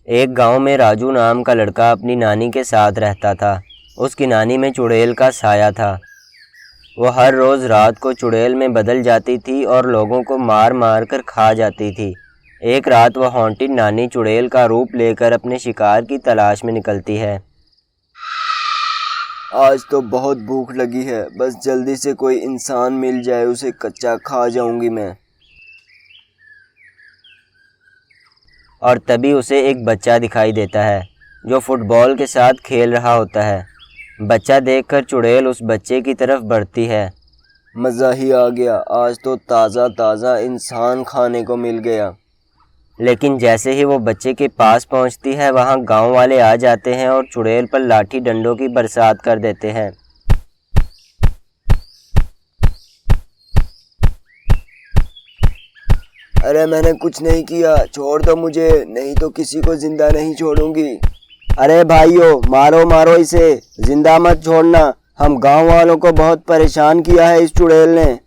एक गांव में राजू नाम का लड़का अपनी नानी के साथ रहता था। उसकी नानी में चुड़ैल का साया था। वो हर रोज़ रात को चुड़ैल में बदल जाती थी और लोगों को मार मार कर खा जाती थी। एक रात वह हॉन्टेड नानी चुड़ैल का रूप लेकर अपने शिकार की तलाश में निकलती है। आज तो बहुत भूख लगी है, बस जल्दी से कोई इंसान मिल जाए, उसे कच्चा खा जाऊंगी मैं। और तभी उसे एक बच्चा दिखाई देता है जो फुटबॉल के साथ खेल रहा होता है। बच्चा देखकर चुड़ैल उस बच्चे की तरफ बढ़ती है। मज़ा ही आ गया, आज तो ताज़ा ताज़ा इंसान खाने को मिल गया। लेकिन जैसे ही वो बच्चे के पास पहुंचती है, वहां गांव वाले आ जाते हैं और चुड़ैल पर लाठी डंडों की बरसात कर देते हैं। अरे मैंने कुछ नहीं किया, छोड़ दो मुझे, नहीं तो किसी को जिंदा नहीं छोड़ूंगी। अरे भाइयों, मारो मारो इसे, जिंदा मत छोड़ना, हम गांव वालों को बहुत परेशान किया है इस चुड़ैल ने।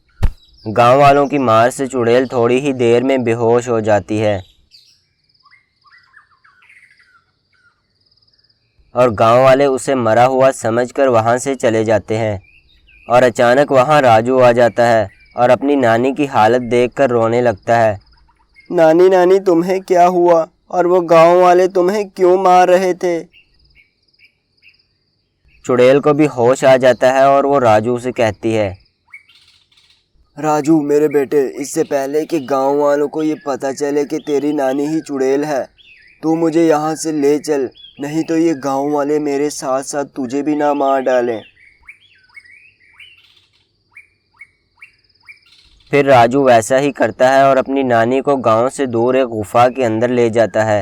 गांव वालों की मार से चुड़ैल थोड़ी ही देर में बेहोश हो जाती है और गांव वाले उसे मरा हुआ समझकर वहां से चले जाते हैं। और अचानक वहां राजू आ जाता है और अपनी नानी की हालत देखकर रोने लगता है। नानी नानी, तुम्हें क्या हुआ और वो गांव वाले तुम्हें क्यों मार रहे थे? चुड़ैल को भी होश आ जाता है और वो राजू से कहती है, राजू मेरे बेटे, इससे पहले कि गांव वालों को ये पता चले कि तेरी नानी ही चुड़ैल है, तू मुझे यहाँ से ले चल, नहीं तो ये गांव वाले मेरे साथ साथ तुझे भी ना मार डालें। फिर राजू वैसा ही करता है और अपनी नानी को गांव से दूर एक गुफा के अंदर ले जाता है।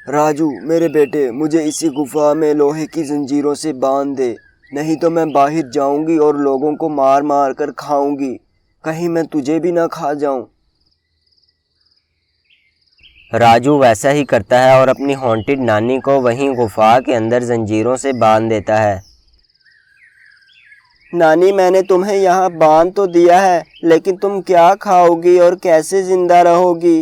राजू मेरे बेटे, मुझे इसी गुफा में लोहे की जंजीरों से बांध दे, नहीं तो मैं बाहर जाऊंगी और लोगों को मार मार कर खाऊंगी, कहीं मैं तुझे भी ना खा जाऊं। राजू वैसा ही करता है और अपनी हॉन्टेड नानी को वहीं गुफा के अंदर जंजीरों से बांध देता है। नानी, मैंने तुम्हें यहाँ बांध तो दिया है, लेकिन तुम क्या खाओगी और कैसे जिंदा रहोगी?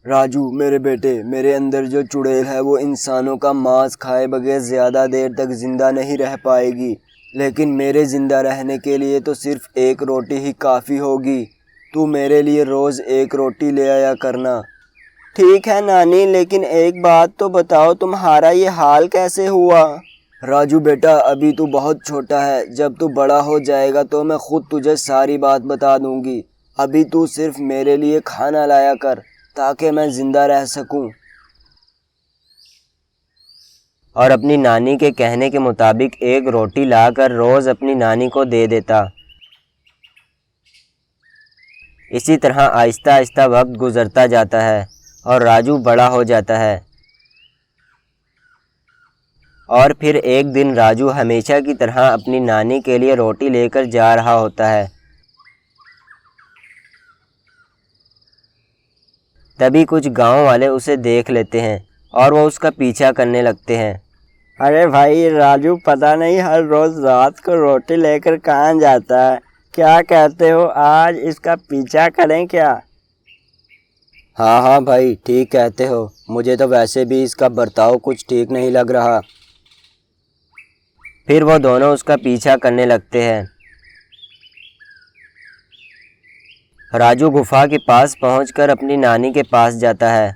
राजू मेरे बेटे, मेरे अंदर जो चुड़ैल है वो इंसानों का मांस खाए बगैर ज़्यादा देर तक जिंदा नहीं रह पाएगी, लेकिन मेरे ज़िंदा रहने के लिए तो सिर्फ एक रोटी ही काफ़ी होगी। तू मेरे लिए रोज़ एक रोटी ले आया करना। ठीक है नानी, लेकिन एक बात तो बताओ, तुम्हारा ये हाल कैसे हुआ? राजू बेटा, अभी तू बहुत छोटा है, जब तू बड़ा हो जाएगा तो मैं खुद तुझे सारी बात बता दूंगी। अभी तू सिर्फ मेरे लिए खाना लाया कर ताकि मैं जिंदा रह सकूं। और अपनी नानी के कहने के मुताबिक एक रोटी लाकर रोज अपनी नानी को दे देता। इसी तरह आहिस्ता आहिस्ता वक्त गुजरता जाता है और राजू बड़ा हो जाता है। और फिर एक दिन राजू हमेशा की तरह अपनी नानी के लिए रोटी लेकर जा रहा होता है। तभी कुछ गांव वाले उसे देख लेते हैं और वो उसका पीछा करने लगते हैं। अरे भाई राजू, पता नहीं हर रोज़ रात को रोटी लेकर कहाँ जाता है, क्या कहते हो, आज इसका पीछा करें क्या? हाँ हाँ भाई, ठीक कहते हो, मुझे तो वैसे भी इसका बर्ताव कुछ ठीक नहीं लग रहा। फिर वो दोनों उसका पीछा करने लगते हैं। राजू गुफा के पास पहुंचकर अपनी नानी के पास जाता है।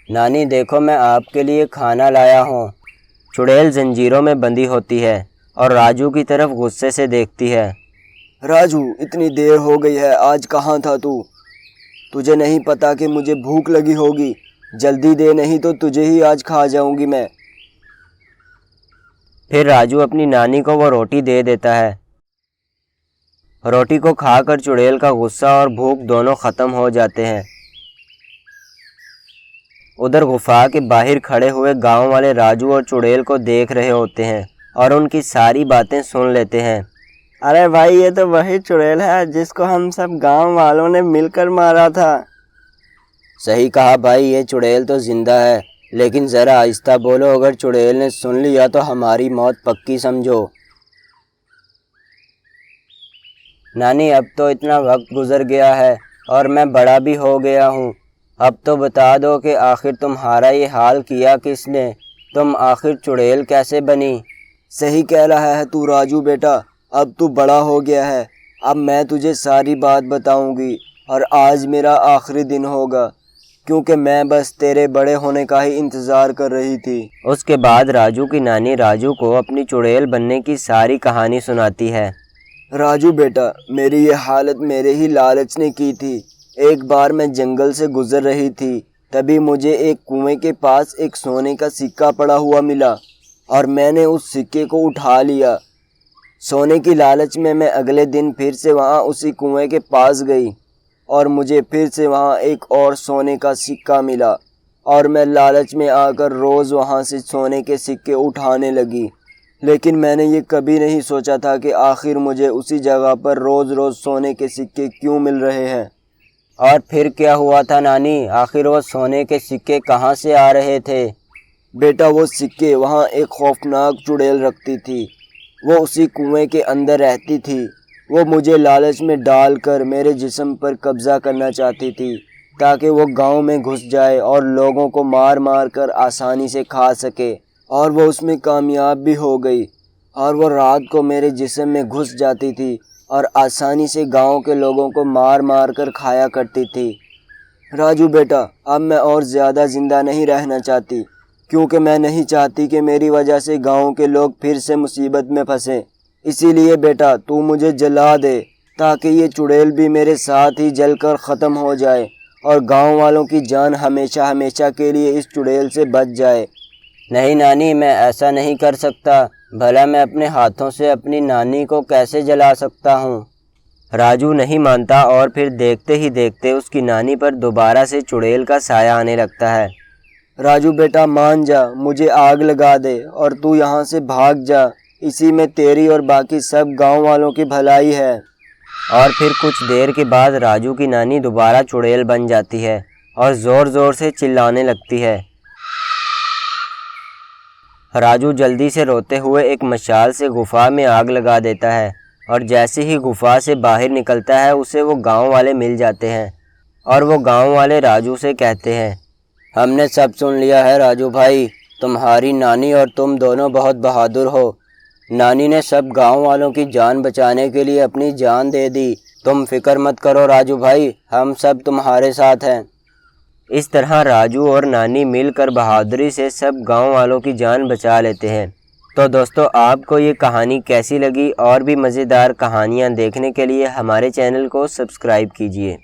नानी देखो, मैं आपके लिए खाना लाया हूँ। चुड़ैल जंजीरों में बंधी होती है और राजू की तरफ गुस्से से देखती है। राजू, इतनी देर हो गई है, आज कहाँ था तू? तुझे नहीं पता कि मुझे भूख लगी होगी? जल्दी दे, नहीं तो तुझे ही आज खा जाऊंगी मैं। फिर राजू अपनी नानी को वो रोटी दे देता है। रोटी को खाकर चुड़ैल का गुस्सा और भूख दोनों ख़त्म हो जाते हैं। उधर गुफा के बाहर खड़े हुए गांव वाले राजू और चुड़ैल को देख रहे होते हैं और उनकी सारी बातें सुन लेते हैं। अरे भाई, ये तो वही चुड़ैल है जिसको हम सब गांव वालों ने मिलकर मारा था। सही कहा भाई, ये चुड़ैल तो जिंदा है, लेकिन ज़रा आहिस्ता बोलो, अगर चुड़ैल ने सुन लिया तो हमारी मौत पक्की समझो। नानी, अब तो इतना वक्त गुजर गया है और मैं बड़ा भी हो गया हूँ। अब तो बता दो कि आखिर तुम्हारा ये हाल किया किसने? तुम आखिर चुड़ैल कैसे बनी? सही कह रहा है तू राजू बेटा, अब तू बड़ा हो गया है। अब मैं तुझे सारी बात बताऊंगी और आज मेरा आखिरी दिन होगा, क्योंकि मैं बस तेरे बड़े होने का ही इंतज़ार कर रही थी। उसके बाद राजू की नानी राजू को अपनी चुड़ैल बनने की सारी कहानी सुनाती है। राजू बेटा, मेरी ये हालत मेरे ही लालच ने की थी। एक बार मैं जंगल से गुजर रही थी, तभी मुझे एक कुएं के पास एक सोने का सिक्का पड़ा हुआ मिला और मैंने उस सिक्के को उठा लिया। सोने की लालच में मैं अगले दिन फिर से वहाँ उसी कुएं के पास गई और मुझे फिर से वहाँ एक और सोने का सिक्का मिला और मैं लालच में आकर रोज़ वहाँ से सोने के सिक्के उठाने लगी। लेकिन मैंने ये कभी नहीं सोचा था कि आखिर मुझे उसी जगह पर रोज़ रोज़ सोने के सिक्के क्यों मिल रहे हैं। और फिर क्या हुआ था नानी? आखिर वो सोने के सिक्के कहाँ से आ रहे थे? बेटा, वो सिक्के वहाँ एक खौफनाक चुड़ैल रखती थी। वो उसी कुएं के अंदर रहती थी। वो मुझे लालच में डालकर मेरे जिस्म पर कब्ज़ा करना चाहती थी ताकि वो गांव में घुस जाए और लोगों को मार मार कर आसानी से खा सके। और वो उसमें कामयाब भी हो गई और वो रात को मेरे जिस्म में घुस जाती थी और आसानी से गांव के लोगों को मार मार कर खाया करती थी। राजू बेटा, अब मैं और ज़्यादा ज़िंदा नहीं रहना चाहती, क्योंकि मैं नहीं चाहती कि मेरी वजह से गांव के लोग फिर से मुसीबत में फंसें। इसीलिए बेटा, तू मुझे जला दे ताकि ये चुड़ैल भी मेरे साथ ही जलकर ख़त्म हो जाए और गांव वालों की जान हमेशा हमेशा के लिए इस चुड़ैल से बच जाए। नहीं नानी, मैं ऐसा नहीं कर सकता। भला मैं अपने हाथों से अपनी नानी को कैसे जला सकता हूँ? राजू नहीं मानता और फिर देखते ही देखते उसकी नानी पर दोबारा से चुड़ैल का साया आने लगता है। राजू बेटा, मान जा, मुझे आग लगा दे और तू यहाँ से भाग जा। इसी में तेरी और बाकी सब गांव वालों की भलाई है। और फिर कुछ देर के बाद राजू की नानी दोबारा चुड़ैल बन जाती है और ज़ोर ज़ोर से चिल्लाने लगती है। राजू जल्दी से रोते हुए एक मशाल से गुफा में आग लगा देता है और जैसे ही गुफा से बाहर निकलता है उसे वो गांव वाले मिल जाते हैं और वो गांव वाले राजू से कहते हैं, हमने सब सुन लिया है राजू भाई, तुम्हारी नानी और तुम दोनों बहुत बहादुर हो। नानी ने सब गांव वालों की जान बचाने के लिए अपनी जान दे दी। तुम फिक्र मत करो राजू भाई, हम सब तुम्हारे साथ हैं। इस तरह राजू और नानी मिलकर बहादुरी से सब गांव वालों की जान बचा लेते हैं। तो दोस्तों, आपको ये कहानी कैसी लगी? और भी मज़ेदार कहानियाँ देखने के लिए हमारे चैनल को सब्सक्राइब कीजिए।